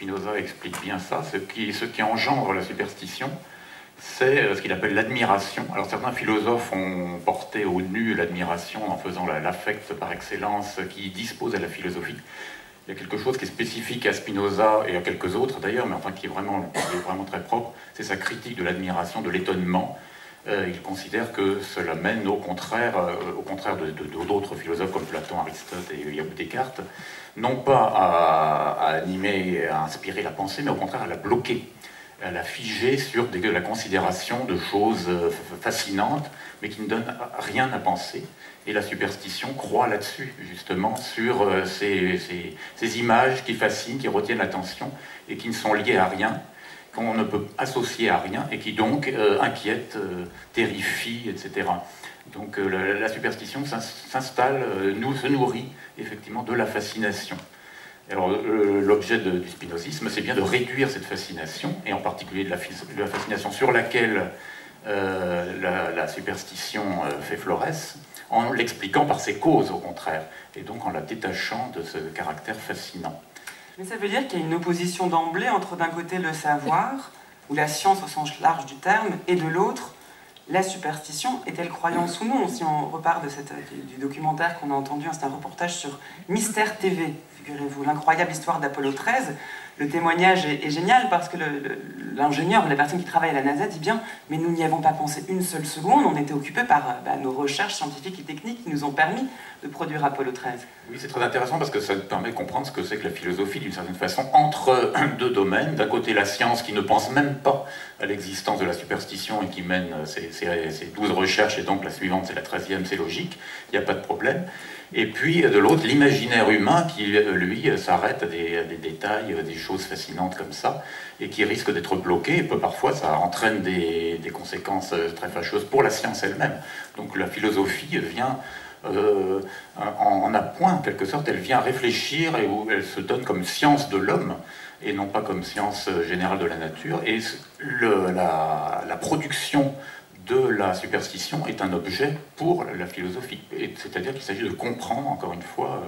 Spinoza explique bien ça. Ce qui engendre la superstition, c'est ce qu'il appelle l'admiration. Alors certains philosophes ont porté au nu l'admiration en faisant l'affect par excellence qui dispose à la philosophie. Il y a quelque chose qui est spécifique à Spinoza et à quelques autres d'ailleurs, mais enfin qui est vraiment très propre, c'est sa critique de l'admiration, de l'étonnement. Il considère que cela mène au contraire d'autres philosophes comme Platon, Aristote et Descartes, non pas à animer, à inspirer la pensée, mais au contraire à la bloquer, à la figer sur la considération de choses fascinantes, mais qui ne donnent rien à penser. Et la superstition croit là-dessus, justement, sur ces images qui fascinent, qui retiennent l'attention et qui ne sont liées à rien, qu'on ne peut associer à rien et qui donc inquiètent, terrifient, etc. Donc la superstition s'installe, se nourrit effectivement de la fascination. Alors l'objet du spinozisme, c'est bien de réduire cette fascination, et en particulier de la fascination sur laquelle la superstition fait florès, en l'expliquant par ses causes au contraire, et donc en la détachant de ce caractère fascinant. Mais ça veut dire qu'il y a une opposition d'emblée entre d'un côté le savoir, ou la science au sens large du terme, et de l'autre, la superstition. Est-elle croyance ou non? Si on repart du documentaire qu'on a entendu, c'est un reportage sur Mystère TV, figurez-vous, l'incroyable histoire d'Apollo 13. Le témoignage est génial parce que l'ingénieur, la personne qui travaille à la NASA dit bien « mais nous n'y avons pas pensé une seule seconde, on était occupés par nos recherches scientifiques et techniques qui nous ont permis de produire Apollo 13 ». Oui, c'est très intéressant parce que ça permet de comprendre ce que c'est que la philosophie d'une certaine façon entre deux domaines. D'un côté la science qui ne pense même pas à l'existence de la superstition et qui mène ses 12 recherches, et donc la suivante c'est la 13e, c'est logique, il n'y a pas de problème. Et puis de l'autre, l'imaginaire humain qui, lui, s'arrête à des détails, des choses fascinantes comme ça, et qui risque d'être bloqué, et parfois ça entraîne des conséquences très fâcheuses pour la science elle-même. Donc la philosophie vient en appoint, en quelque sorte, elle vient réfléchir, et où elle se donne comme science de l'homme, et non pas comme science générale de la nature, et la production de la superstition est un objet pour la philosophie. C'est-à-dire qu'il s'agit de comprendre, encore une fois,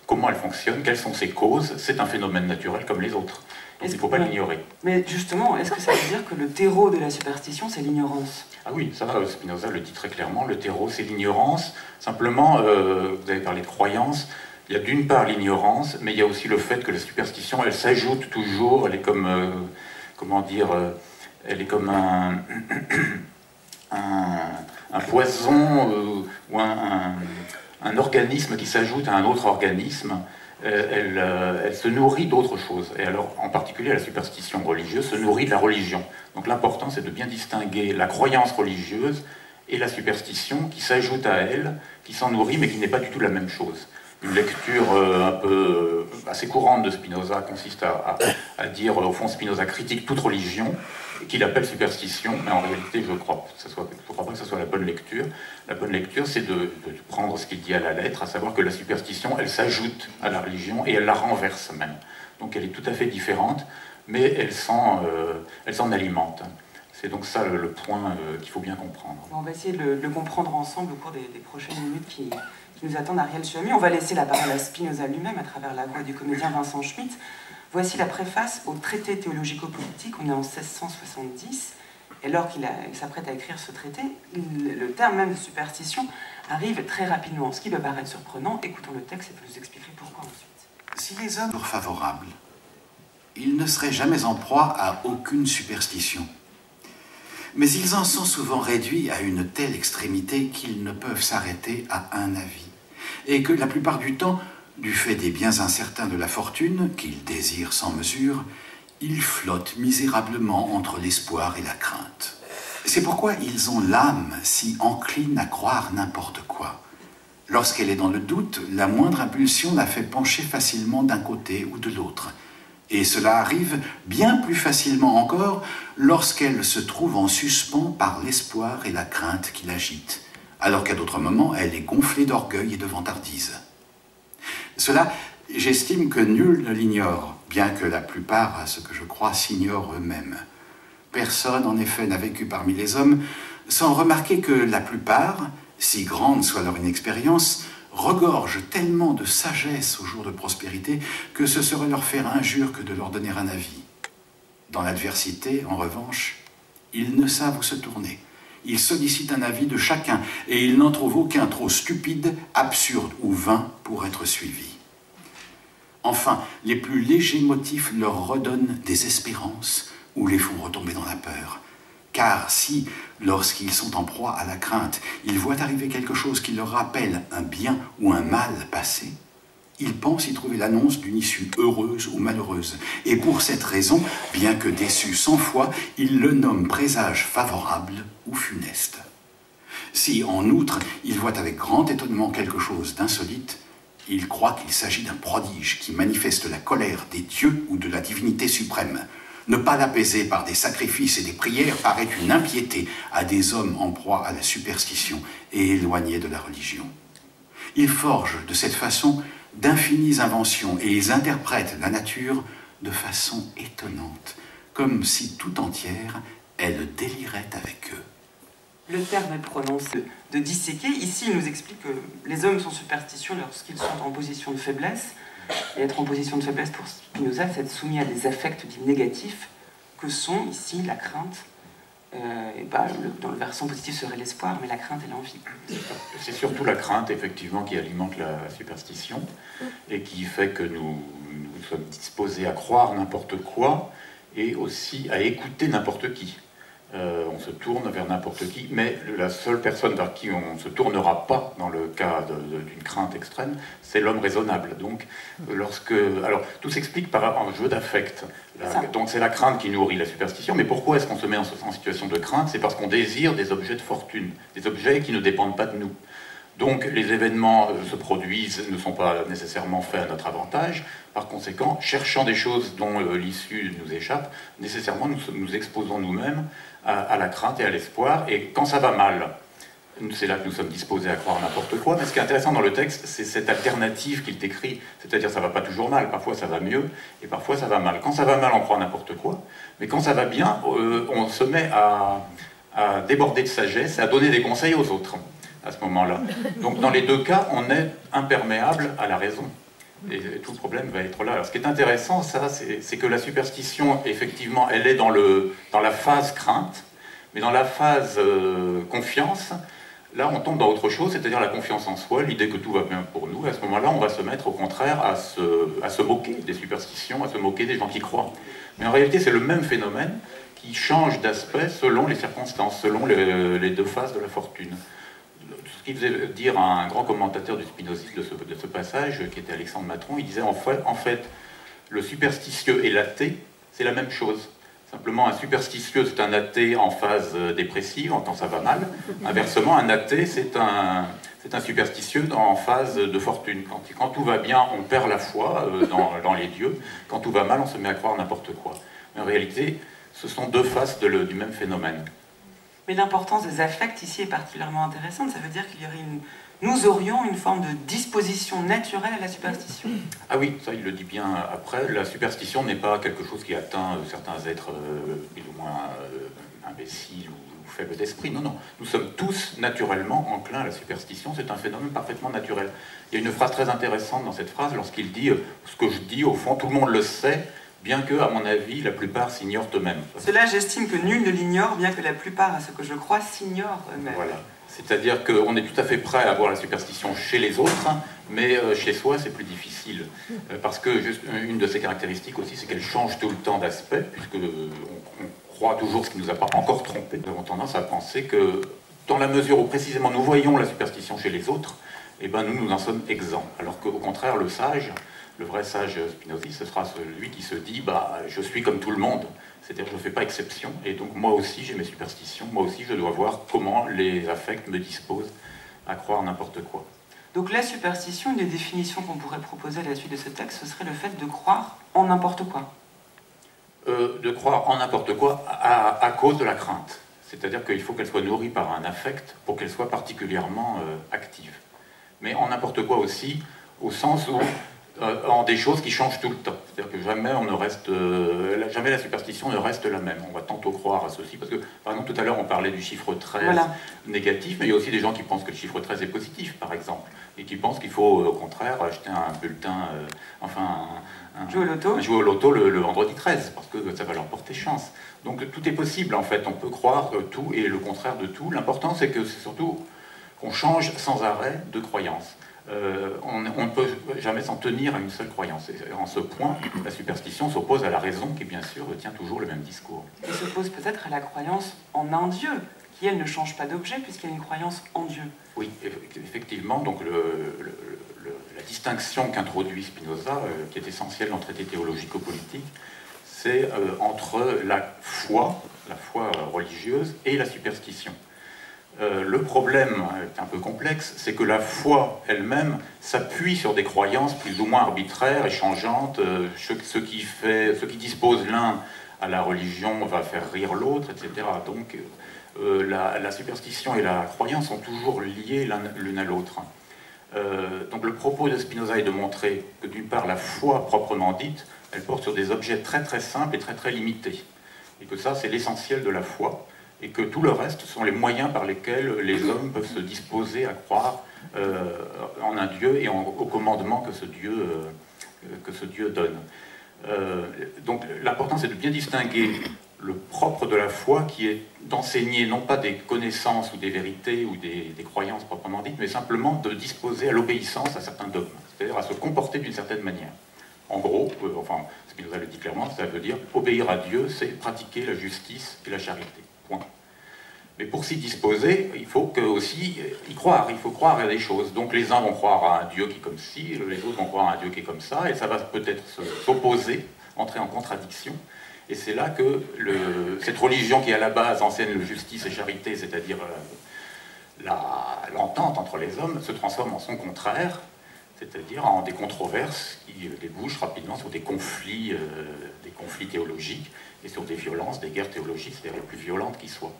comment elle fonctionne, quelles sont ses causes. C'est un phénomène naturel comme les autres. Donc il ne faut pas l'ignorer. Mais justement, est-ce que ça veut dire que le terreau de la superstition, c'est l'ignorance? Ah oui, ça, Spinoza le dit très clairement, le terreau, c'est l'ignorance. Simplement, vous avez parlé de croyance, il y a d'une part l'ignorance, mais il y a aussi le fait que la superstition, elle s'ajoute toujours, elle est comme, comment dire, elle est comme un poison ou un organisme qui s'ajoute à un autre organisme. Elle se nourrit d'autre chose. Et alors, en particulier, la superstition religieuse se nourrit de la religion. Donc l'important, c'est de bien distinguer la croyance religieuse et la superstition qui s'ajoute à elle, qui s'en nourrit, mais qui n'est pas du tout la même chose. Une lecture un peu assez courante de Spinoza consiste à dire, au fond, Spinoza critique toute religion, qu'il appelle superstition, mais en réalité, je ne crois pas que ce soit la bonne lecture. La bonne lecture, c'est de prendre ce qu'il dit à la lettre, à savoir que la superstition, elle s'ajoute à la religion et elle la renverse même. Donc elle est tout à fait différente, mais elle s'en alimente. C'est donc ça le point qu'il faut bien comprendre. On va essayer de le comprendre ensemble au cours des prochaines minutes qui nous attendent. Ariel Suami. On va laisser la parole à Spinoza lui-même à travers la voix du comédien Vincent Schmitt. Voici la préface au traité théologico-politique. On est en 1670. Et lors qu'il s'apprête à écrire ce traité, le terme même de superstition arrive très rapidement. Ce qui peut paraître surprenant, écoutons le texte et vous expliquerai pourquoi ensuite. Si les hommes sont favorables, ils ne seraient jamais en proie à aucune superstition. Mais ils en sont souvent réduits à une telle extrémité qu'ils ne peuvent s'arrêter à un avis. Et que la plupart du temps, du fait des biens incertains de la fortune, qu'ils désirent sans mesure, ils flottent misérablement entre l'espoir et la crainte. C'est pourquoi ils ont l'âme si encline à croire n'importe quoi. Lorsqu'elle est dans le doute, la moindre impulsion la fait pencher facilement d'un côté ou de l'autre. Et cela arrive bien plus facilement encore lorsqu'elle se trouve en suspens par l'espoir et la crainte qui l'agitent, alors qu'à d'autres moments, elle est gonflée d'orgueil et de vantardise. Cela, j'estime que nul ne l'ignore, bien que la plupart, à ce que je crois, s'ignorent eux-mêmes. Personne, en effet, n'a vécu parmi les hommes sans remarquer que la plupart, si grande soit leur inexpérience, regorgent tellement de sagesse au jour de prospérité que ce serait leur faire injure que de leur donner un avis. Dans l'adversité, en revanche, ils ne savent où se tourner. Ils sollicitent un avis de chacun et ils n'en trouvent aucun trop stupide, absurde ou vain pour être suivi. Enfin, les plus légers motifs leur redonnent des espérances ou les font retomber dans la peur. Car si, lorsqu'ils sont en proie à la crainte, ils voient arriver quelque chose qui leur rappelle un bien ou un mal passé, ils pensent y trouver l'annonce d'une issue heureuse ou malheureuse. Et pour cette raison, bien que déçus 100 fois, ils le nomment présage favorable ou funeste. Si, en outre, ils voient avec grand étonnement quelque chose d'insolite, ils croient qu'il s'agit d'un prodige qui manifeste la colère des dieux ou de la divinité suprême. Ne pas l'apaiser par des sacrifices et des prières paraît une impiété à des hommes en proie à la superstition et éloignés de la religion. Ils forgent de cette façon d'infinies inventions et ils interprètent la nature de façon étonnante, comme si tout entière elle délirait avec eux. Le terme est prononcé de disséquer. Ici, il nous explique que les hommes sont superstitieux lorsqu'ils sont en position de faiblesse. Et être en position de faiblesse pour Spinoza, c'est être soumis à des affects dits négatifs, que sont ici la crainte. Dans le versant positif serait l'espoir, mais la crainte et l'envie. C'est surtout la crainte, effectivement, qui alimente la superstition et qui fait que nous sommes disposés à croire n'importe quoi et aussi à écouter n'importe qui. On se tourne vers n'importe qui, mais la seule personne vers qui on ne se tournera pas dans le cas d'une crainte extrême, c'est l'homme raisonnable. Donc, alors, tout s'explique par un jeu d'affect. Donc, c'est la crainte qui nourrit la superstition. Mais pourquoi est-ce qu'on se met en situation de crainte? C'est parce qu'on désire des objets de fortune, des objets qui ne dépendent pas de nous. Donc, les événements se produisent, ne sont pas nécessairement faits à notre avantage. Par conséquent, cherchant des choses dont l'issue nous échappe, nécessairement nous exposons nous-mêmes à la crainte et à l'espoir. Et quand ça va mal, c'est là que nous sommes disposés à croire n'importe quoi. Mais ce qui est intéressant dans le texte, c'est cette alternative qu'il décrit. C'est-à-dire ça ne va pas toujours mal, parfois ça va mieux, et parfois ça va mal. Quand ça va mal, on croit n'importe quoi. Mais quand ça va bien, on se met à déborder de sagesse, à donner des conseils aux autres à ce moment-là. Donc dans les deux cas, on est imperméable à la raison. Et tout le problème va être là. Alors ce qui est intéressant, c'est que la superstition, effectivement, elle est dans la phase crainte, mais dans la phase confiance, là on tombe dans autre chose, c'est-à-dire la confiance en soi, l'idée que tout va bien pour nous. À ce moment-là, on va se mettre au contraire à se moquer des superstitions, à se moquer des gens qui croient. Mais en réalité, c'est le même phénomène qui change d'aspect selon les circonstances, selon les deux phases de la fortune. Ce qui faisait dire un grand commentateur du spinozisme de ce passage, qui était Alexandre Matron, il disait en fait, le superstitieux et l'athée, c'est la même chose. Simplement, un superstitieux, c'est un athée en phase dépressive, quand ça va mal. Inversement, un athée, c'est un superstitieux en phase de fortune. Quand tout va bien, on perd la foi dans les dieux. Quand tout va mal, on se met à croire n'importe quoi. Mais en réalité, ce sont deux faces du même phénomène. Mais l'importance des affects ici est particulièrement intéressante. Ça veut dire qu'il y aurait nous aurions une forme de disposition naturelle à la superstition. Ah oui, ça il le dit bien après. La superstition n'est pas quelque chose qui atteint certains êtres plus ou moins imbéciles ou faibles d'esprit. Non, non. Nous sommes tous naturellement enclins à la superstition. C'est un phénomène parfaitement naturel. Il y a une phrase très intéressante dans cette phrase lorsqu'il dit ce que je dis, au fond, tout le monde le sait. Bien que, à mon avis, la plupart s'ignorent eux-mêmes. Cela, j'estime que nul ne l'ignore, bien que la plupart, à ce que je crois, s'ignorent eux-mêmes. Voilà. C'est-à-dire qu'on est tout à fait prêt à voir la superstition chez les autres, mais chez soi, c'est plus difficile. Parce que une de ses caractéristiques aussi, c'est qu'elle change tout le temps d'aspect, puisqu'on croit toujours ce qui ne nous a pas encore trompé. Nous avons tendance à penser que, dans la mesure où précisément nous voyons la superstition chez les autres, eh ben, nous en sommes exempts. Alors qu'au contraire, le sage... Le vrai sage spinoziste, ce sera celui qui se dit « je suis comme tout le monde ». C'est-à-dire que je ne fais pas exception, et donc moi aussi j'ai mes superstitions, moi aussi je dois voir comment les affects me disposent à croire n'importe quoi. Donc la superstition, une des définitions qu'on pourrait proposer à la suite de ce texte, ce serait le fait de croire en n'importe quoi. De croire en n'importe quoi à cause de la crainte. C'est-à-dire qu'il faut qu'elle soit nourrie par un affect pour qu'elle soit particulièrement active. Mais en n'importe quoi aussi, au sens où en des choses qui changent tout le temps. C'est-à-dire que jamais, jamais la superstition ne reste la même. On va tantôt croire à ceci, parce que, par exemple, tout à l'heure, on parlait du chiffre 13 négatif, mais il y a aussi des gens qui pensent que le chiffre 13 est positif, par exemple, et qui pensent qu'il faut, au contraire, acheter un bulletin, jouer au loto le vendredi 13, parce que ça va leur porter chance. Donc tout est possible, en fait. On peut croire tout et le contraire de tout. L'important, c'est que c'est surtout qu'on change sans arrêt de croyance. On ne peut jamais s'en tenir à une seule croyance. Et en ce point, la superstition s'oppose à la raison qui, bien sûr, tient toujours le même discours. Et s'oppose peut-être à la croyance en un Dieu, qui, elle, ne change pas d'objet, puisqu'il y a une croyance en Dieu. Oui, effectivement. Donc, la distinction qu'introduit Spinoza, qui est essentielle dans le traité théologico-politique, c'est entre la foi religieuse, et la superstition. Le problème est un peu complexe, c'est que la foi elle-même s'appuie sur des croyances plus ou moins arbitraires et changeantes. Ce qui dispose l'un à la religion va faire rire l'autre, etc. Donc la superstition et la croyance sont toujours liées l'une à l'autre. Donc le propos de Spinoza est de montrer que d'une part la foi proprement dite, elle porte sur des objets très très simples et très très limités. Et que ça c'est l'essentiel de la foi. Et que tout le reste sont les moyens par lesquels les hommes peuvent se disposer à croire en un Dieu et au commandement que ce Dieu donne. Donc l'important c'est de bien distinguer le propre de la foi qui est d'enseigner non pas des connaissances ou des vérités ou des croyances proprement dites, mais simplement de disposer à l'obéissance à certains dogmes, c'est-à-dire à se comporter d'une certaine manière. En gros, Spinoza le dit clairement, ça veut dire obéir à Dieu, c'est pratiquer la justice et la charité. Point. Mais pour s'y disposer, il faut aussi y croire, il faut croire à des choses. Donc les uns vont croire à un Dieu qui est comme ci, les autres vont croire à un Dieu qui est comme ça, et ça va peut-être s'opposer, entrer en contradiction. Et c'est là que cette religion qui à la base enseigne le justice et charité, c'est-à-dire l'entente entre les hommes, se transforme en son contraire, c'est-à-dire en des controverses qui débouchent rapidement sur des conflits théologiques et sur des violences, des guerres théologiques, c'est-à-dire les plus violentes qui soient.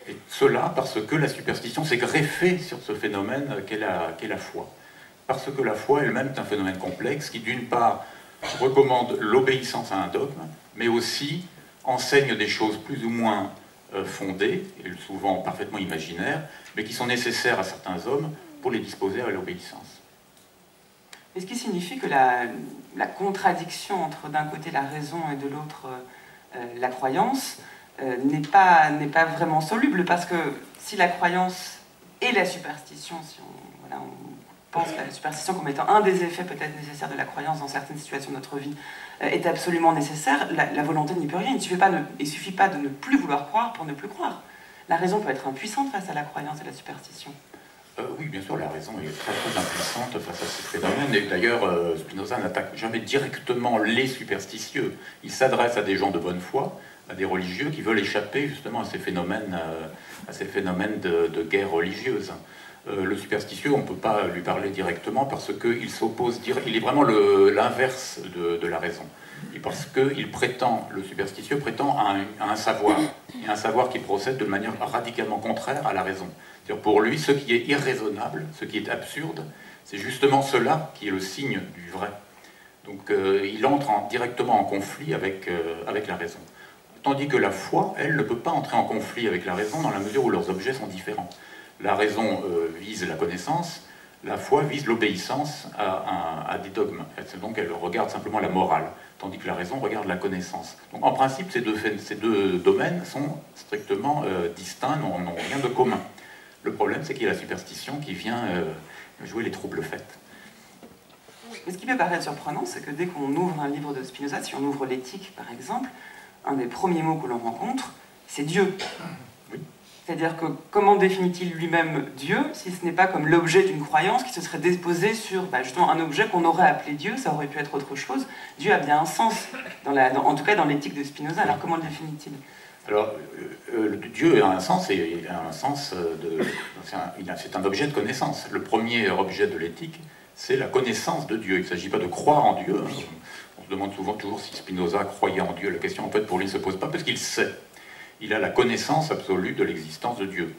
Et cela parce que la superstition s'est greffée sur ce phénomène qu'est la foi. Parce que la foi elle-même est un phénomène complexe qui, d'une part, recommande l'obéissance à un dogme, mais aussi enseigne des choses plus ou moins fondées, et souvent parfaitement imaginaires, mais qui sont nécessaires à certains hommes pour les disposer à l'obéissance. Et ce qui signifie que la contradiction entre d'un côté la raison et de l'autre la croyance n'est pas vraiment soluble, parce que si la croyance et la superstition, si on pense à la superstition comme étant un des effets peut-être nécessaires de la croyance dans certaines situations de notre vie, est absolument nécessaire, la volonté n'y peut rien. Il ne suffit pas de ne plus vouloir croire pour ne plus croire. La raison peut être impuissante face à la croyance et la superstition. Oui, bien sûr, la raison est très très impuissante face à ces phénomènes. Et d'ailleurs, Spinoza n'attaque jamais directement les superstitieux. Il s'adresse à des gens de bonne foi, à des religieux qui veulent échapper justement à ces phénomènes de guerre religieuse. Le superstitieux, on ne peut pas lui parler directement parce qu'il s'oppose, il est vraiment l'inverse de la raison. Et parce que le superstitieux prétend à un savoir, et un savoir qui procède de manière radicalement contraire à la raison. C'est-à-dire pour lui, ce qui est irraisonnable, ce qui est absurde, c'est justement cela qui est le signe du vrai. Donc il entre directement en conflit avec la raison. Tandis que la foi, elle, ne peut pas entrer en conflit avec la raison dans la mesure où leurs objets sont différents. La raison vise la connaissance, la foi vise l'obéissance à des dogmes. Donc elle regarde simplement la morale, tandis que la raison regarde la connaissance. Donc en principe, ces deux domaines sont strictement distincts, n'ont rien de commun. Le problème, c'est qu'il y a la superstition qui vient jouer les troubles faits. Mais ce qui peut paraître surprenant, c'est que dès qu'on ouvre un livre de Spinoza, si on ouvre l'éthique par exemple, un des premiers mots que l'on rencontre, c'est Dieu. Oui. C'est-à-dire que comment définit-il lui-même Dieu, si ce n'est pas comme l'objet d'une croyance qui se serait déposée sur justement un objet qu'on aurait appelé Dieu, ça aurait pu être autre chose. Dieu a bien un sens, en tout cas dans l'éthique de Spinoza, alors comment le définit-il ? Alors, Dieu a un sens, c'est un objet de connaissance. Le premier objet de l'éthique, c'est la connaissance de Dieu. Il ne s'agit pas de croire en Dieu. On se demande souvent toujours si Spinoza croyait en Dieu. La question, en fait, pour lui, ne se pose pas parce qu'il sait. Il a la connaissance absolue de l'existence de Dieu,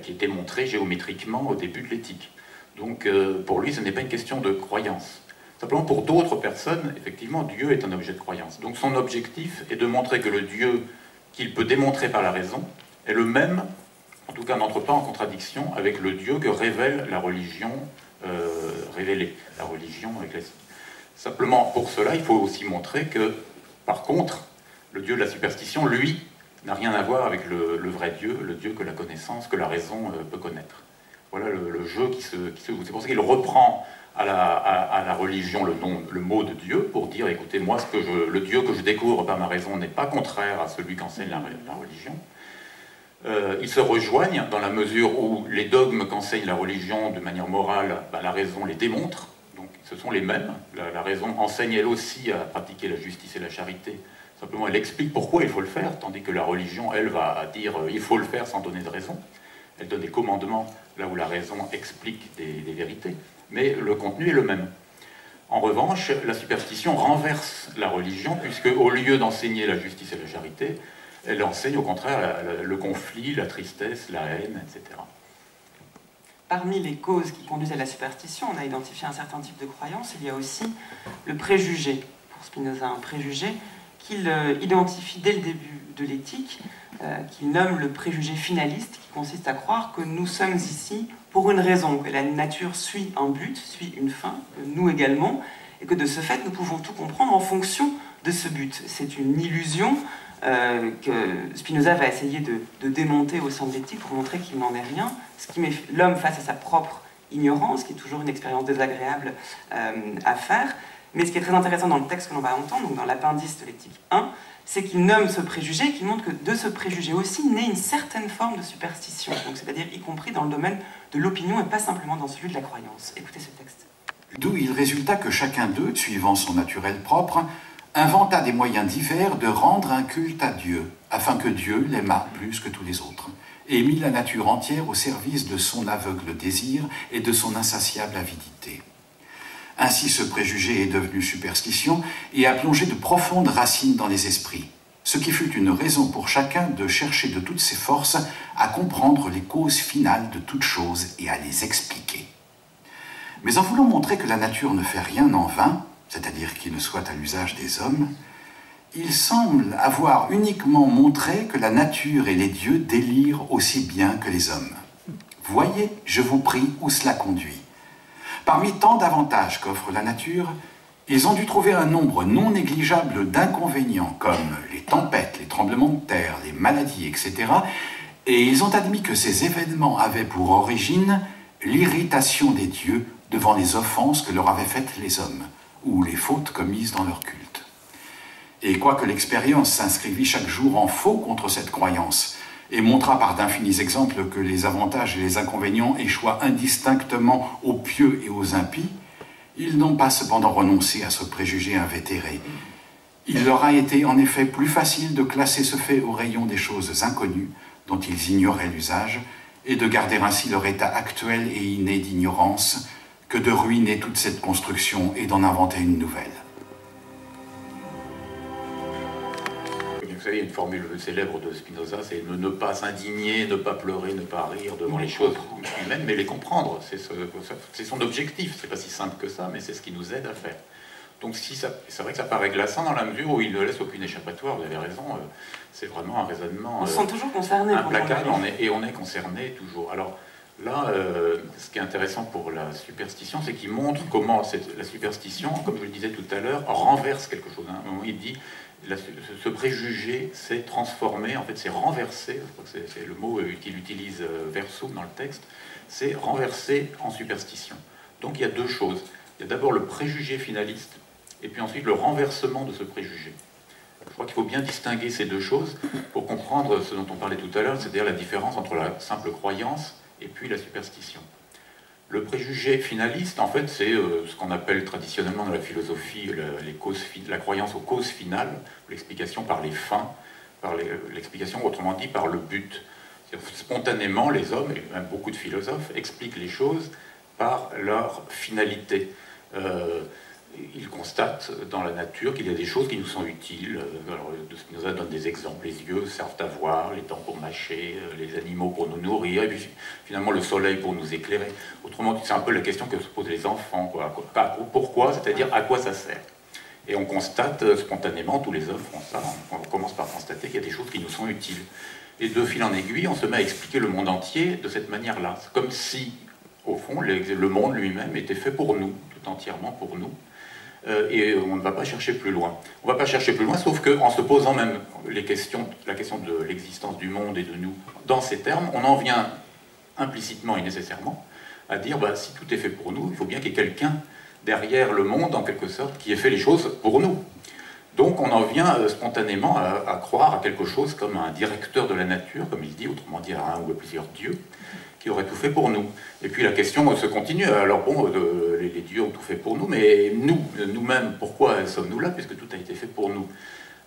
qui est démontrée géométriquement au début de l'éthique. Donc, pour lui, ce n'est pas une question de croyance. Simplement, pour d'autres personnes, effectivement, Dieu est un objet de croyance. Donc son objectif est de montrer que le Dieu qu'il peut démontrer par la raison est le même, en tout cas n'entre pas en contradiction avec le Dieu que révèle la religion révélée, la religion ecclésiastique. Simplement, pour cela, il faut aussi montrer que, par contre, le Dieu de la superstition, lui, n'a rien à voir avec le vrai Dieu, le Dieu que la connaissance, que la raison peut connaître. Voilà le jeu qui se joue. C'est pour ça qu'il reprend à la religion le mot de Dieu pour dire, écoutez, moi, le Dieu que je découvre par ma raison n'est pas contraire à celui qu'enseigne la religion. Ils se rejoignent dans la mesure où les dogmes qu'enseigne la religion de manière morale, la raison les démontre. Donc ce sont les mêmes. La raison enseigne elle aussi à pratiquer la justice et la charité. Simplement, elle explique pourquoi il faut le faire, tandis que la religion, elle, va dire il faut le faire sans donner de raison. Elle donne des commandements là où la raison explique des vérités. Mais le contenu est le même. En revanche, la superstition renverse la religion, puisque au lieu d'enseigner la justice et la charité, elle enseigne au contraire le conflit, la tristesse, la haine, etc. Parmi les causes qui conduisent à la superstition, on a identifié un certain type de croyance, il y a aussi le préjugé. Pour Spinoza, un préjugé qu'il identifie dès le début de l'éthique, qu'il nomme le préjugé finaliste, qui consiste à croire que nous sommes ici pour une raison, que la nature suit un but, suit une fin, que nous également, et que de ce fait, nous pouvons tout comprendre en fonction de ce but. C'est une illusion que Spinoza va essayer de démonter au sein de l'éthique pour montrer qu'il n'en est rien, ce qui met l'homme face à sa propre ignorance, qui est toujours une expérience désagréable à faire. Mais ce qui est très intéressant dans le texte que l'on va entendre, donc dans l'appendice de l'éthique 1, c'est qu'il nomme ce préjugé, qu'il montre que de ce préjugé aussi naît une certaine forme de superstition, donc c'est-à-dire y compris dans le domaine de l'opinion et pas simplement dans celui de la croyance. Écoutez ce texte. D'où il résulta que chacun d'eux, suivant son naturel propre, inventa des moyens divers de rendre un culte à Dieu, afin que Dieu l'aimât plus que tous les autres, et mit la nature entière au service de son aveugle désir et de son insatiable avidité. Ainsi ce préjugé est devenu superstition et a plongé de profondes racines dans les esprits, ce qui fut une raison pour chacun de chercher de toutes ses forces à comprendre les causes finales de toutes choses et à les expliquer. Mais en voulant montrer que la nature ne fait rien en vain, c'est-à-dire qui ne soit à l'usage des hommes, il semble avoir uniquement montré que la nature et les dieux délirent aussi bien que les hommes. Voyez, je vous prie, où cela conduit. Parmi tant d'avantages qu'offre la nature, ils ont dû trouver un nombre non négligeable d'inconvénients, comme les tempêtes, les tremblements de terre, les maladies, etc. Et ils ont admis que ces événements avaient pour origine l'irritation des dieux devant les offenses que leur avaient faites les hommes, ou les fautes commises dans leur culte. Et quoique l'expérience s'inscrivit chaque jour en faux contre cette croyance, et montra par d'infinis exemples que les avantages et les inconvénients échoient indistinctement aux pieux et aux impies, ils n'ont pas cependant renoncé à ce préjugé invétéré. Il leur a été en effet plus facile de classer ce fait au rayon des choses inconnues, dont ils ignoraient l'usage, et de garder ainsi leur état actuel et inné d'ignorance, que de ruiner toute cette construction et d'en inventer une nouvelle. Vous savez, il y a une formule célèbre de Spinoza, c'est ne pas s'indigner, ne pas pleurer, ne pas rire devant les choses humaines, mais les comprendre. C'est son objectif. C'est pas si simple que ça, mais c'est ce qui nous aide à faire. Donc c'est vrai que ça paraît glaçant dans la mesure où il ne laisse aucune échappatoire, vous avez raison, c'est vraiment un raisonnement on se sent toujours concerné, implacable, et on est concerné toujours. Alors là, ce qui est intéressant pour la superstition, c'est qu'il montre comment la superstition, comme je le disais tout à l'heure, renverse quelque chose. À un moment, il dit ce préjugé s'est transformé, en fait c'est renversé, je crois que c'est le mot qu'il utilise versum dans le texte, c'est renversé en superstition. Donc il y a deux choses. Il y a d'abord le préjugé finaliste, et puis ensuite le renversement de ce préjugé. Je crois qu'il faut bien distinguer ces deux choses pour comprendre ce dont on parlait tout à l'heure, c'est-à-dire la différence entre la simple croyance et puis la superstition. Le préjugé finaliste, en fait, c'est ce qu'on appelle traditionnellement dans la philosophie la croyance aux causes finales, l'explication par les fins, l'explication, autrement dit, par le but. Spontanément, les hommes, et même beaucoup de philosophes, expliquent les choses par leur finalité. il constate dans la nature qu'il y a des choses qui nous sont utiles. Alors, Spinoza donne des exemples. Les yeux servent à voir, les dents pour mâcher, les animaux pour nous nourrir, et puis finalement le soleil pour nous éclairer. Autrement dit, c'est un peu la question que se posent les enfants, quoi. Pourquoi, c'est-à-dire à quoi ça sert? Et on constate spontanément, tous les hommes font ça, on commence par constater qu'il y a des choses qui nous sont utiles. Et de fil en aiguille, on se met à expliquer le monde entier de cette manière-là. C'est comme si, au fond, le monde lui-même était fait pour nous, tout entièrement pour nous. Et on ne va pas chercher plus loin. On ne va pas chercher plus loin, sauf qu'en se posant même la question de l'existence du monde et de nous dans ces termes, on en vient implicitement et nécessairement à dire, bah, si tout est fait pour nous, il faut bien qu'il y ait quelqu'un derrière le monde, en quelque sorte, qui ait fait les choses pour nous. Donc on en vient spontanément à croire à quelque chose comme un directeur de la nature, comme il dit, autrement dit à un ou à plusieurs dieux, qui aurait tout fait pour nous. Et puis la question se continue. Alors bon, les dieux ont tout fait pour nous, mais nous-mêmes, pourquoi sommes-nous là, puisque tout a été fait pour nous?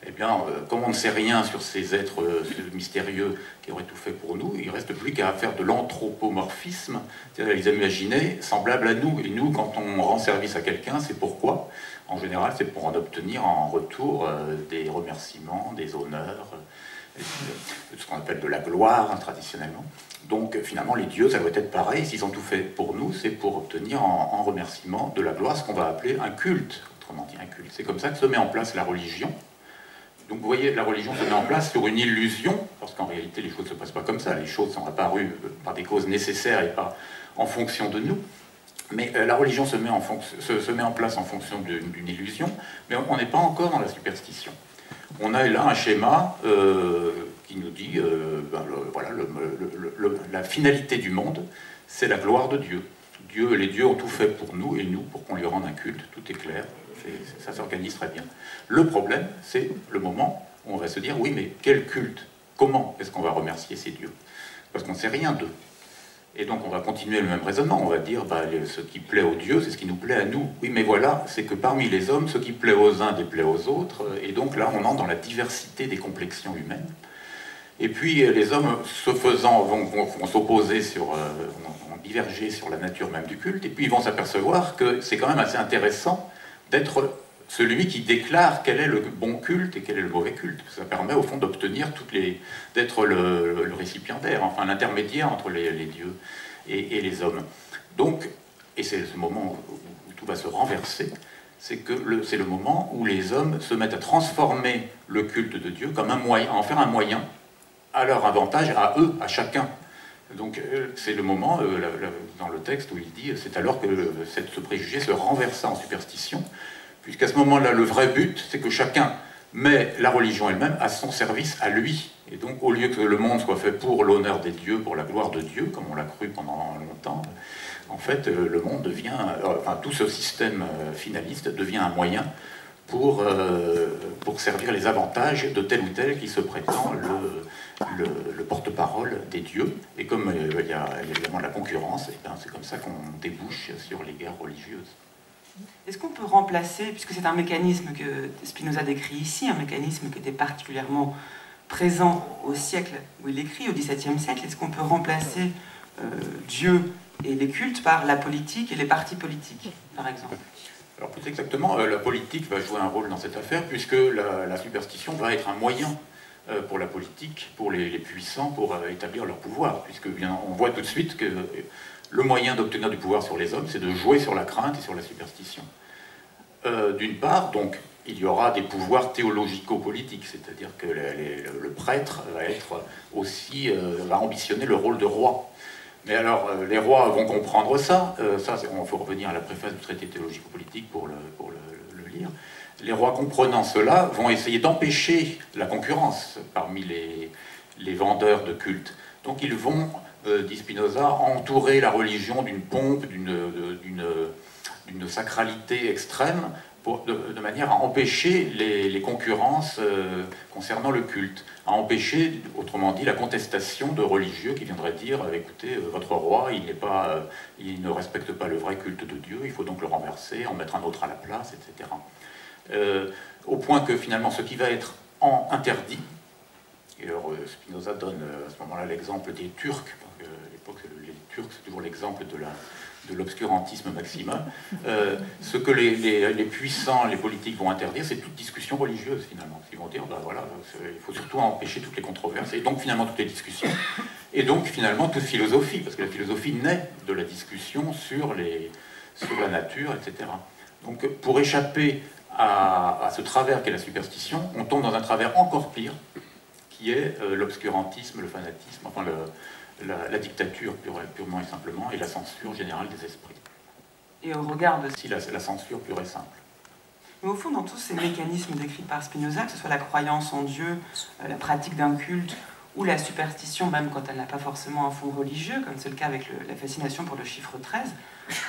Eh bien, comme on ne sait rien sur ces êtres mystérieux qui auraient tout fait pour nous, il ne reste plus qu'à faire de l'anthropomorphisme, c'est-à-dire les imaginer semblables à nous. Et nous, quand on rend service à quelqu'un, c'est pourquoi? En général, c'est pour en obtenir en retour des remerciements, des honneurs, ce qu'on appelle de la gloire, hein, traditionnellement. Donc finalement, les dieux, ça doit être pareil. S'ils ont tout fait pour nous, c'est pour obtenir en remerciement de la gloire, ce qu'on va appeler un culte. Autrement dit, un culte. C'est comme ça que se met en place la religion. Donc vous voyez, la religion se met en place sur une illusion, parce qu'en réalité, les choses ne se passent pas comme ça. Les choses sont apparues par des causes nécessaires et pas en fonction de nous. Mais la religion se met en place en fonction d'une illusion, mais on n'est pas encore dans la superstition. On a là un schéma qui nous dit, voilà, la finalité du monde, c'est la gloire de Dieu. Les dieux ont tout fait pour nous, et nous, pour qu'on lui rende un culte, tout est clair, ça s'organise très bien. Le problème, c'est le moment où on va se dire, oui, mais quel culte? Comment est-ce qu'on va remercier ces dieux? Parce qu'on ne sait rien d'eux. Et donc on va continuer le même raisonnement, on va dire, bah, ce qui plaît aux dieux, c'est ce qui nous plaît à nous. Oui, mais voilà, c'est que parmi les hommes, ce qui plaît aux uns déplaît aux autres, et donc là on entre dans la diversité des complexions humaines. Et puis les hommes, ce faisant, vont s'opposer vont diverger sur la nature même du culte, et puis ils vont s'apercevoir que c'est quand même assez intéressant d'être celui qui déclare quel est le bon culte et quel est le mauvais culte. Ça permet au fond d'obtenir d'être le récipiendaire, enfin l'intermédiaire entre les dieux et les hommes. Donc, et c'est ce moment où tout va se renverser, c'est le moment où les hommes se mettent à transformer le culte de Dieu comme un moyen, à en faire un moyen à leur avantage, à eux, à chacun. Donc c'est le moment, dans le texte, où il dit, c'est alors que ce préjugé se renversa en superstition, puisqu'à ce moment-là, le vrai but, c'est que chacun met la religion elle-même à son service, à lui. Et donc, au lieu que le monde soit fait pour l'honneur des dieux, pour la gloire de Dieu, comme on l'a cru pendant longtemps, en fait, le monde devient, enfin, tout ce système finaliste devient un moyen pour servir les avantages de tel ou tel qui se prétend le porte-parole des dieux. Et comme il y a évidemment la concurrence, et ben, c'est comme ça qu'on débouche sur les guerres religieuses. Est-ce qu'on peut remplacer, puisque c'est un mécanisme que Spinoza décrit ici, un mécanisme qui était particulièrement présent au siècle où il écrit, au XVIIe siècle, est-ce qu'on peut remplacer Dieu et les cultes par la politique et les partis politiques, par exemple? Alors plus exactement, la politique va jouer un rôle dans cette affaire, puisque la superstition va être un moyen pour la politique, pour les puissants, pour établir leur pouvoir, puisque bien, on voit tout de suite que le moyen d'obtenir du pouvoir sur les hommes, c'est de jouer sur la crainte et sur la superstition. D'une part, donc, il y aura des pouvoirs théologico-politiques, c'est-à-dire que le prêtre va ambitionner le rôle de roi. Mais alors, les rois vont comprendre ça. Il faut revenir à la préface du traité théologico-politique pour le lire. Les rois, comprenant cela, vont essayer d'empêcher la concurrence parmi les vendeurs de culte. Donc ils vont, dit Spinoza, entourer la religion d'une pompe, d'une sacralité extrême, de manière à empêcher les concurrences concernant le culte, à empêcher, autrement dit, la contestation de religieux qui viendraient dire écoutez, votre roi, il ne respecte pas le vrai culte de Dieu, il faut donc le renverser, en mettre un autre à la place, etc. Au point que finalement, ce qui va être interdit, et alors Spinoza donne à ce moment-là l'exemple des Turcs, parce que les l'époque, les Turcs, c'est toujours l'exemple de l'obscurantisme maximum. Ce que les puissants, les politiques vont interdire, c'est toute discussion religieuse, finalement. Ils vont dire, ben voilà, il faut surtout empêcher toutes les controverses, et donc finalement toutes les discussions, et donc finalement toute philosophie, parce que la philosophie naît de la discussion sur la nature, etc. Donc pour échapper à ce travers qu'est la superstition, on tombe dans un travers encore pire, qui est l'obscurantisme, le fanatisme, enfin la dictature purement et simplement, et la censure générale des esprits. Et au regard de... Si la censure pure et simple. Mais au fond, dans tous ces mécanismes décrits par Spinoza, que ce soit la croyance en Dieu, la pratique d'un culte, ou la superstition, même quand elle n'a pas forcément un fond religieux, comme c'est le cas avec la fascination pour le chiffre 13,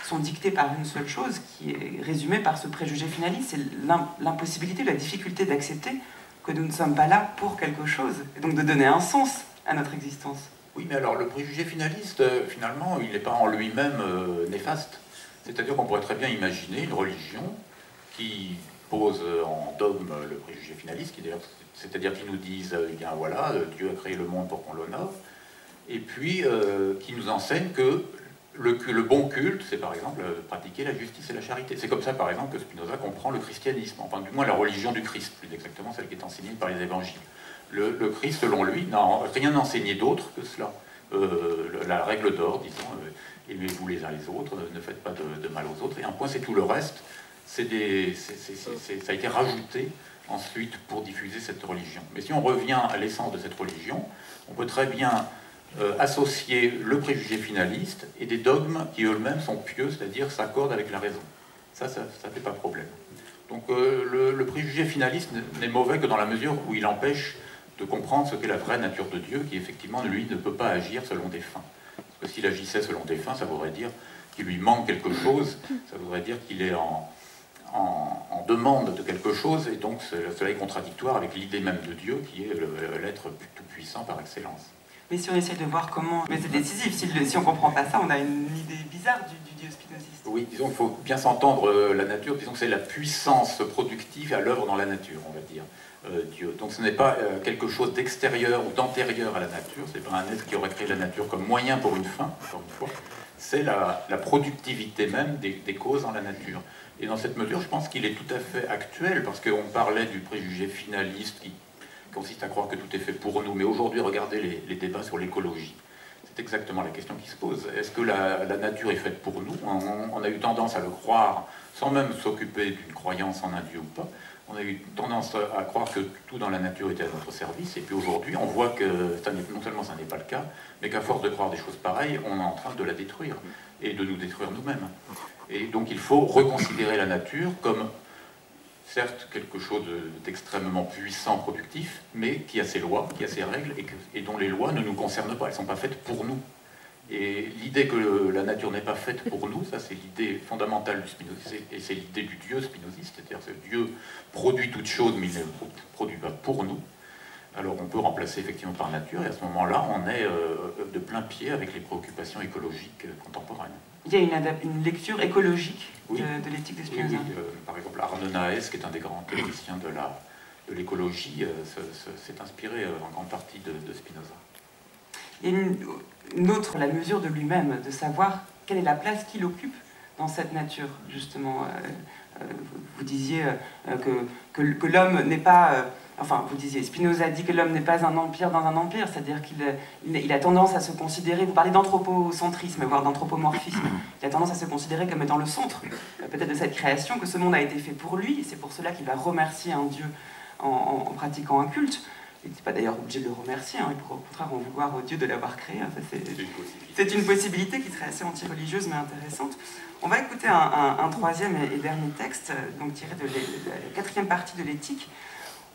sont dictés par une seule chose, qui est résumée par ce préjugé finaliste, c'est l'impossibilité, la difficulté d'accepter que nous ne sommes pas là pour quelque chose, et donc de donner un sens à notre existence. Oui, mais alors le préjugé finaliste, finalement, il n'est pas en lui-même néfaste. C'est-à-dire qu'on pourrait très bien imaginer une religion qui pose en dogme le préjugé finaliste, c'est-à-dire qui nous disent, eh bien voilà, Dieu a créé le monde pour qu'on l'honore, et puis qui nous enseigne que le bon culte, c'est par exemple pratiquer la justice et la charité. C'est comme ça, par exemple, que Spinoza comprend le christianisme, enfin du moins la religion du Christ, plus exactement celle qui est enseignée par les évangiles. Le Christ, selon lui, n'a rien enseigné d'autre que cela. La règle d'or, disons, aimez-vous les uns les autres, ne faites pas de mal aux autres, et un point, c'est tout le reste. Ça a été rajouté ensuite pour diffuser cette religion. Mais si on revient à l'essence de cette religion, on peut très bien associer le préjugé finaliste et des dogmes qui eux-mêmes sont pieux, c'est-à-dire s'accordent avec la raison. Ça fait pas problème. Donc le préjugé finaliste n'est mauvais que dans la mesure où il empêche de comprendre ce qu'est la vraie nature de Dieu, qui effectivement, lui, ne peut pas agir selon des fins. Parce que s'il agissait selon des fins, ça voudrait dire qu'il lui manque quelque chose, ça voudrait dire qu'il est en demande de quelque chose, et donc cela est contradictoire avec l'idée même de Dieu, qui est l'être tout-puissant par excellence. Mais si on essaie de voir comment... Mais c'est décisif, si on ne comprend pas ça, on a une idée bizarre du Dieu spinoziste. Oui, disons qu'il faut bien s'entendre la nature, disons que c'est la puissance productive à l'œuvre dans la nature, on va dire, Dieu. Donc ce n'est pas quelque chose d'extérieur ou d'antérieur à la nature, ce n'est pas un être qui aurait créé la nature comme moyen pour une fin, encore une fois, c'est la productivité même des causes dans la nature. Et dans cette mesure, je pense qu'il est tout à fait actuel, parce qu'on parlait du préjugé finaliste qui consiste à croire que tout est fait pour nous. Mais aujourd'hui, regardez les débats sur l'écologie. C'est exactement la question qui se pose. Est-ce que la nature est faite pour nous? On a eu tendance à le croire sans même s'occuper d'une croyance en un Dieu ou pas. On a eu tendance à croire que tout dans la nature était à notre service. Et puis aujourd'hui, on voit que non seulement ça n'est pas le cas, mais qu'à force de croire des choses pareilles, on est en train de la détruire et de nous détruire nous-mêmes. Et donc il faut reconsidérer la nature comme, certes, quelque chose d'extrêmement puissant, productif, mais qui a ses lois, qui a ses règles, et dont les lois ne nous concernent pas, elles ne sont pas faites pour nous. Et l'idée que la nature n'est pas faite pour nous, ça c'est l'idée fondamentale du spinozisme, et c'est l'idée du Dieu spinoziste, c'est-à-dire que Dieu produit toute chose, mais il ne produit pas pour nous. Alors on peut remplacer effectivement par nature, et à ce moment-là, on est de plein pied avec les préoccupations écologiques contemporaines. Il y a une lecture écologique de l'éthique de Spinoza. Oui, par exemple, Arnaud Naès, qui est un des grands théoriciens de l'écologie, s'est inspiré en grande partie de Spinoza. Il y a une autre, la mesure de lui-même, de savoir quelle est la place qu'il occupe dans cette nature, justement. Vous disiez que l'homme n'est pas... Enfin, vous disiez, Spinoza dit que l'homme n'est pas un empire dans un empire, c'est-à-dire qu'il a tendance à se considérer, vous parlez d'anthropocentrisme, voire d'anthropomorphisme, il a tendance à se considérer comme étant le centre, peut-être de cette création, que ce monde a été fait pour lui, et c'est pour cela qu'il va remercier un Dieu en pratiquant un culte. Il n'est pas d'ailleurs obligé de le remercier, il pourrait au contraire en vouloir au Dieu de l'avoir créé. C'est une possibilité qui serait assez anti-religieuse mais intéressante. On va écouter un troisième et dernier texte, donc tiré de la quatrième partie de l'éthique,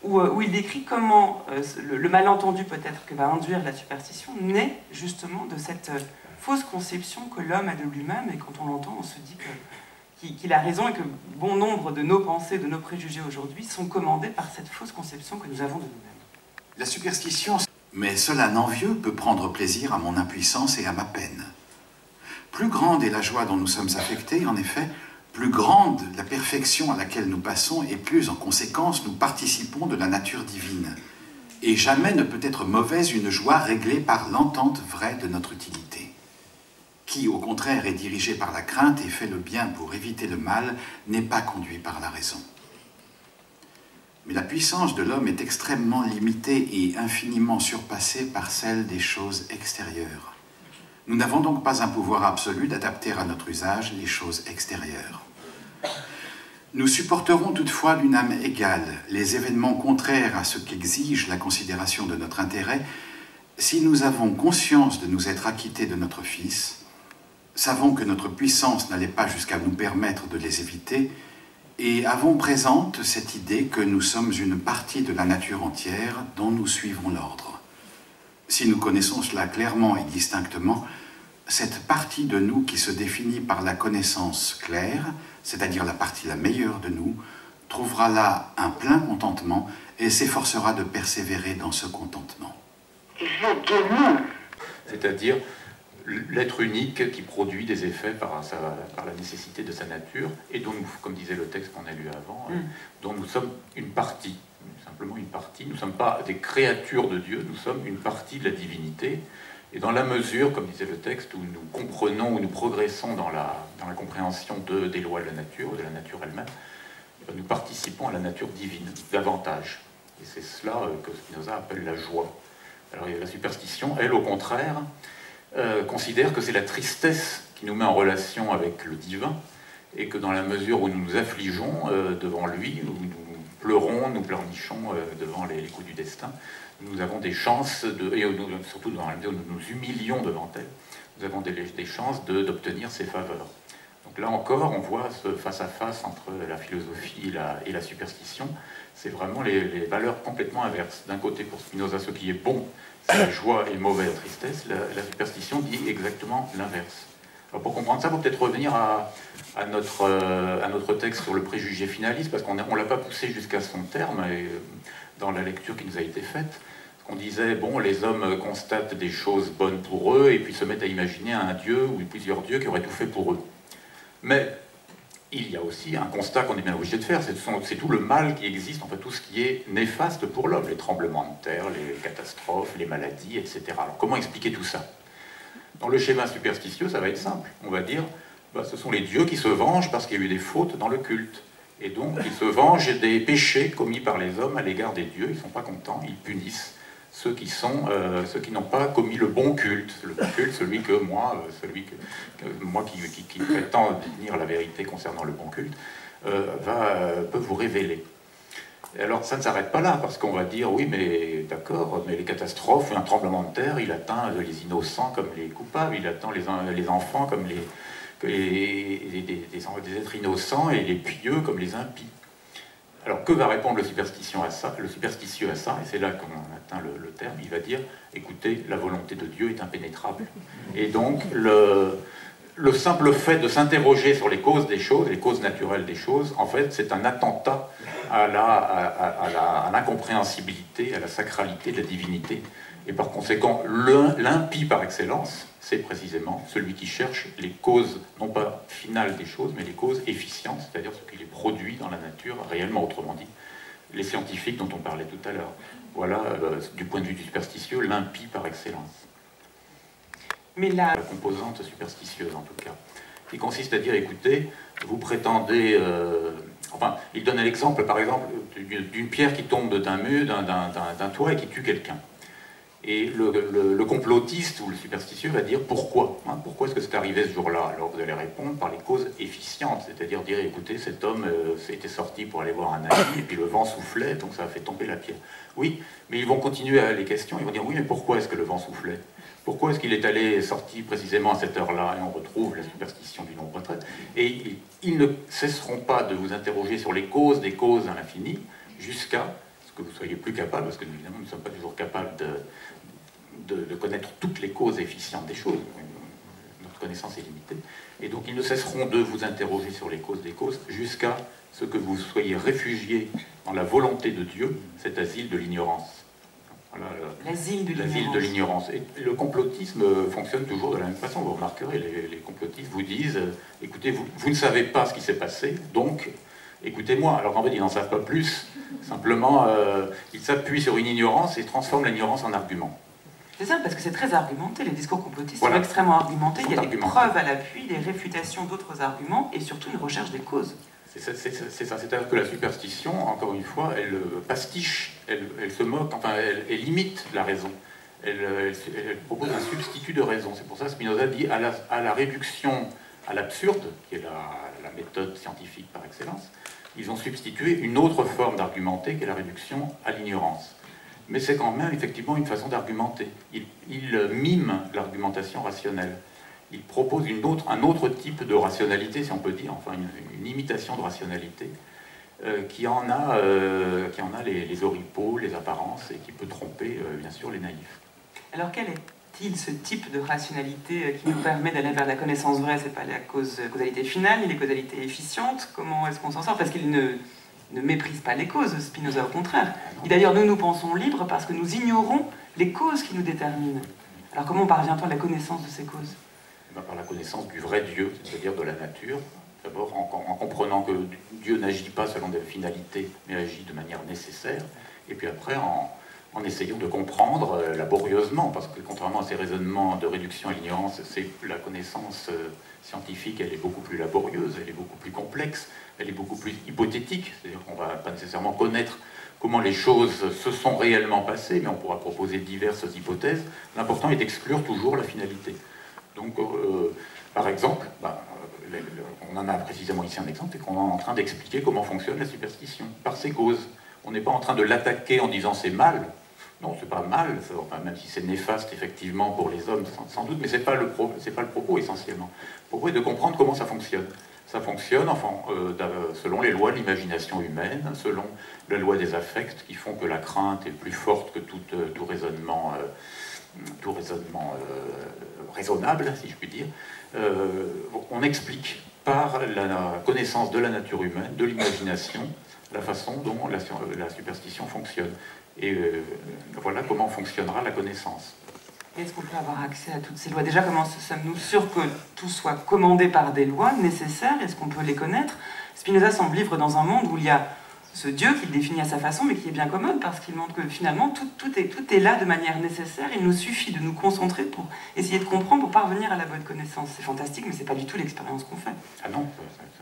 où il décrit comment le malentendu peut-être que va induire la superstition naît justement de cette fausse conception que l'homme a de lui-même, et quand on l'entend, on se dit qu'il a raison et que bon nombre de nos pensées, de nos préjugés aujourd'hui sont commandés par cette fausse conception que nous avons de nous-mêmes. La superstition, mais seul un envieux peut prendre plaisir à mon impuissance et à ma peine. Plus grande est la joie dont nous sommes affectés, en effet, plus grande la perfection à laquelle nous passons, et plus en conséquence nous participons de la nature divine. Et jamais ne peut être mauvaise une joie réglée par l'entente vraie de notre utilité. qui, au contraire, est dirigé par la crainte et fait le bien pour éviter le mal, n'est pas conduit par la raison. Mais la puissance de l'homme est extrêmement limitée et infiniment surpassée par celle des choses extérieures. Nous n'avons donc pas un pouvoir absolu d'adapter à notre usage les choses extérieures. Nous supporterons toutefois d'une âme égale les événements contraires à ce qu'exige la considération de notre intérêt si nous avons conscience de nous être acquittés de notre Fils, savons que notre puissance n'allait pas jusqu'à nous permettre de les éviter et avons présente cette idée que nous sommes une partie de la nature entière dont nous suivons l'ordre. Si nous connaissons cela clairement et distinctement, cette partie de nous qui se définit par la connaissance claire, c'est-à-dire la partie la meilleure de nous, trouvera là un plein contentement et s'efforcera de persévérer dans ce contentement. C'est-à-dire l'être unique qui produit des effets par la nécessité de sa nature et dont, comme disait le texte qu'on a lu avant, dont nous sommes une partie, simplement une partie. Nous ne sommes pas des créatures de Dieu, nous sommes une partie de la divinité. Et dans la mesure, comme disait le texte, où nous comprenons, où nous progressons dans la compréhension des lois de la nature elle-même, nous participons à la nature divine, davantage. Et c'est cela que Spinoza appelle la joie. Alors la superstition, elle, au contraire, considère que c'est la tristesse qui nous met en relation avec le divin, et que dans la mesure où nous nous affligeons devant lui, où nous pleurons, nous pleurnichons devant les coups du destin, nous avons des chances, et surtout dans la mesure où nous nous humilions devant elle, nous avons des chances d'obtenir ses faveurs. Donc là encore, on voit ce face-à-face entre la philosophie et la superstition. C'est vraiment les valeurs complètement inverses. D'un côté, pour Spinoza, ce qui est bon, c'est la joie, et mauvais, la tristesse. La superstition dit exactement l'inverse. Alors pour comprendre ça, il faut peut-être revenir à notre texte sur le préjugé finaliste, parce qu'on ne l'a pas poussé jusqu'à son terme, dans la lecture qui nous a été faite. On disait, bon, les hommes constatent des choses bonnes pour eux, et puis se mettent à imaginer un dieu ou plusieurs dieux qui auraient tout fait pour eux. Mais il y a aussi un constat qu'on est bien obligé de faire, c'est tout le mal qui existe, en fait, tout ce qui est néfaste pour l'homme, les tremblements de terre, les catastrophes, les maladies, etc. Alors comment expliquer tout ça? Dans le schéma superstitieux, ça va être simple. On va dire, ce sont les dieux qui se vengent parce qu'il y a eu des fautes dans le culte. Et donc, ils se vengent des péchés commis par les hommes à l'égard des dieux, ils ne sont pas contents, ils punissent ceux qui n'ont pas commis le bon culte, celui que moi, qui prétend détenir la vérité concernant le bon culte, peut vous révéler. Et alors ça ne s'arrête pas là, parce qu'on va dire, oui, mais d'accord, mais les catastrophes, un tremblement de terre, il atteint les innocents comme les coupables, il atteint les enfants comme des êtres innocents et les pieux comme les impies. Alors que va répondre le superstitieux à ça, et c'est là qu'on atteint le terme, il va dire, écoutez, la volonté de Dieu est impénétrable. Et donc, le simple fait de s'interroger sur les causes des choses, les causes naturelles des choses, en fait, c'est un attentat à l'incompréhensibilité, à la sacralité de la divinité. Et par conséquent, l'impie par excellence, c'est précisément celui qui cherche les causes, non pas finales des choses, mais les causes efficientes, c'est-à-dire ce qui les produit dans la nature, réellement, autrement dit, les scientifiques dont on parlait tout à l'heure. Voilà, du point de vue du superstitieux, l'impie par excellence. Mais la composante superstitieuse, en tout cas, qui consiste à dire, écoutez, vous prétendez... enfin, il donne l'exemple, par exemple, d'une pierre qui tombe d'un mur, d'un toit et qui tue quelqu'un. Et le complotiste ou le superstitieux va dire pourquoi, pourquoi est-ce que c'est arrivé ce jour-là? Alors vous allez répondre par les causes efficientes, c'est-à-dire dire écoutez, cet homme était sorti pour aller voir un ami et puis le vent soufflait, donc ça a fait tomber la pierre. Oui, mais ils vont continuer à les questions, ils vont dire oui, mais pourquoi est-ce que le vent soufflait? Pourquoi est-ce qu'il est sorti précisément à cette heure-là? Et on retrouve la superstition du nombre 13. Et ils ne cesseront pas de vous interroger sur les causes des causes à l'infini jusqu'à ce que vous soyez plus capable, parce que évidemment nous ne sommes pas toujours capables de connaître toutes les causes efficientes des choses. Notre connaissance est limitée. Et donc ils ne cesseront de vous interroger sur les causes des causes jusqu'à ce que vous soyez réfugiés dans la volonté de Dieu, cet asile de l'ignorance. Voilà, l'asile de l'ignorance. Et le complotisme fonctionne toujours de la même façon. Vous remarquerez, les complotistes vous disent écoutez, vous ne savez pas ce qui s'est passé, donc écoutez-moi. Alors qu'en fait, ils n'en savent pas plus. Simplement, ils s'appuient sur une ignorance et transforment l'ignorance en argument. C'est ça, parce que c'est très argumenté. Les discours complotistes Voilà. sont extrêmement argumentés. Il y a des Argumentés. preuves à l'appui, des réfutations d'autres arguments et surtout une recherche des causes. C'est ça, c'est-à-dire que la superstition, encore une fois, elle pastiche, elle se moque, enfin, elle imite la raison. Elle propose un substitut de raison. C'est pour ça que Spinoza dit à la réduction à l'absurde, qui est la méthode scientifique par excellence, ils ont substitué une autre forme d'argumenter, qui est la réduction à l'ignorance. Mais c'est quand même effectivement une façon d'argumenter. Il mime l'argumentation rationnelle. Il propose un autre type de rationalité, si on peut dire, enfin une imitation de rationalité, qui en a les oripeaux, les apparences, et qui peut tromper, bien sûr, les naïfs. Alors quel est-il ce type de rationalité qui nous permet d'aller vers la connaissance vraie? C'est pas la causalité finale, ni les causalités efficientes. Comment est-ce qu'on s'en sort? Parce qu'il ne méprise pas les causes, Spinoza, au contraire. Et d'ailleurs, nous pensons libres parce que nous ignorons les causes qui nous déterminent. Alors comment parvient-on à la connaissance de ces causes? Par la connaissance du vrai Dieu, c'est-à-dire de la nature. D'abord en comprenant que Dieu n'agit pas selon des finalités, mais agit de manière nécessaire. Et puis après, en essayant de comprendre laborieusement, parce que contrairement à ces raisonnements de réduction à l'ignorance, la connaissance scientifique, elle est beaucoup plus laborieuse, elle est beaucoup plus complexe, elle est beaucoup plus hypothétique. C'est-à-dire qu'on ne va pas nécessairement connaître comment les choses se sont réellement passées, mais on pourra proposer diverses hypothèses. L'important est d'exclure toujours la finalité. Donc, par exemple, on en a précisément ici un exemple, c'est qu'on est en train d'expliquer comment fonctionne la superstition, par ses causes. On n'est pas en train de l'attaquer en disant c'est mal. Non, c'est pas mal, enfin, même si c'est néfaste effectivement pour les hommes, sans doute, mais c'est pas le propos essentiellement. Le propos est de comprendre comment ça fonctionne. Ça fonctionne enfin, selon les lois de l'imagination humaine, selon la loi des affects qui font que la crainte est plus forte que tout raisonnement raisonnable, si je puis dire. On explique par la connaissance de la nature humaine, de l'imagination, la façon dont la superstition fonctionne. Et voilà comment fonctionnera la connaissance. Est-ce qu'on peut avoir accès à toutes ces lois? Déjà, comment sommes-nous sûrs que tout soit commandé par des lois nécessaires? Est-ce qu'on peut les connaître? Spinoza semble vivre dans un monde où il y a ce Dieu qu'il définit à sa façon, mais qui est bien commode, parce qu'il montre que finalement, tout est là de manière nécessaire. Il nous suffit de nous concentrer pour essayer de comprendre, pour parvenir à la bonne connaissance. C'est fantastique, mais ce n'est pas du tout l'expérience qu'on fait. Ah non,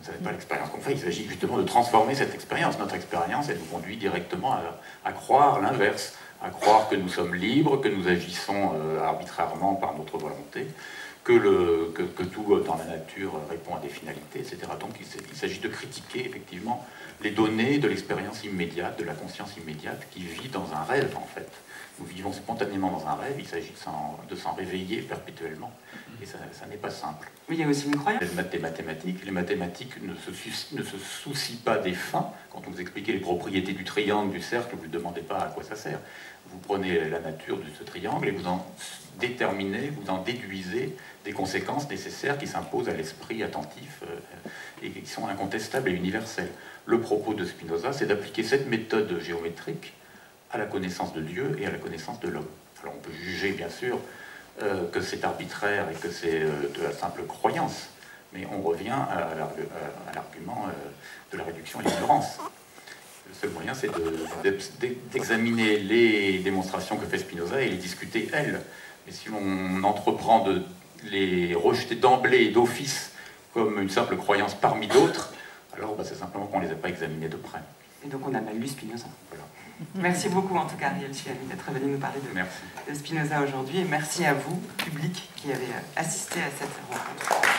ce n'est pas l'expérience qu'on fait. Il s'agit justement de transformer cette expérience. Notre expérience, elle nous conduit directement à croire l'inverse, à croire que nous sommes libres, que nous agissons arbitrairement par notre volonté, que tout dans la nature répond à des finalités, etc. Donc il s'agit de critiquer effectivement les données de l'expérience immédiate, de la conscience immédiate qui vit dans un rêve en fait. Nous vivons spontanément dans un rêve, il s'agit de s'en réveiller perpétuellement. Et ça n'est pas simple. Mais il y a aussi une croyance. Les mathématiques ne se soucient pas des fins. Quand on vous expliquez les propriétés du triangle, du cercle, vous ne demandez pas à quoi ça sert. Vous prenez la nature de ce triangle et vous en déterminez, vous en déduisez des conséquences nécessaires qui s'imposent à l'esprit attentif et qui sont incontestables et universelles. Le propos de Spinoza, c'est d'appliquer cette méthode géométrique à la connaissance de Dieu et à la connaissance de l'homme. Alors on peut juger, bien sûr, que c'est arbitraire et que c'est de la simple croyance, mais on revient à l'argument de la réduction à l'ignorance. Le seul moyen, c'est d'examiner les démonstrations que fait Spinoza et les discuter, elles. Mais si on entreprend de les rejeter d'emblée et d'office comme une simple croyance parmi d'autres, alors c'est simplement qu'on ne les a pas examinées de près. Et donc on a mal lu Spinoza. Voilà. Merci beaucoup en tout cas, Ariel Chiani, d'être venu nous parler de Spinoza aujourd'hui. Et merci à vous, public, qui avez assisté à cette rencontre.